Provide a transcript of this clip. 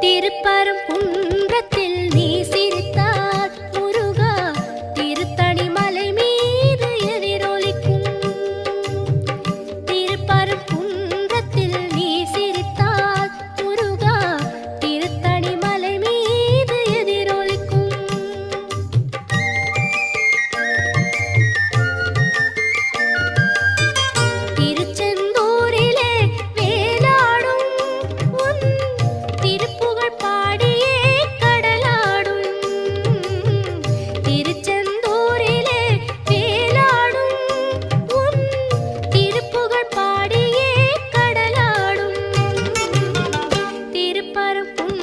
திருப்பரங்குன்றத்தில் நீ சிரித்தால் முருகா திருத்தணி மலை மீது எதிரொலிக்கும். திருப்பரங்குன்றத்தில் நீ சிரித்தால் முருகா திருத்தணி மலை மீது எதிரொலிக்கும். திருச்செந்தூரிலே வேலாடும் உன் திருப்புகழ் பாடியே கடலாடும். திருச்செந்தூரிலே வேலாடும் உன் திருப்புகழ் பாடியே கடலாடும். திருப்பரங்குன்றத்தில்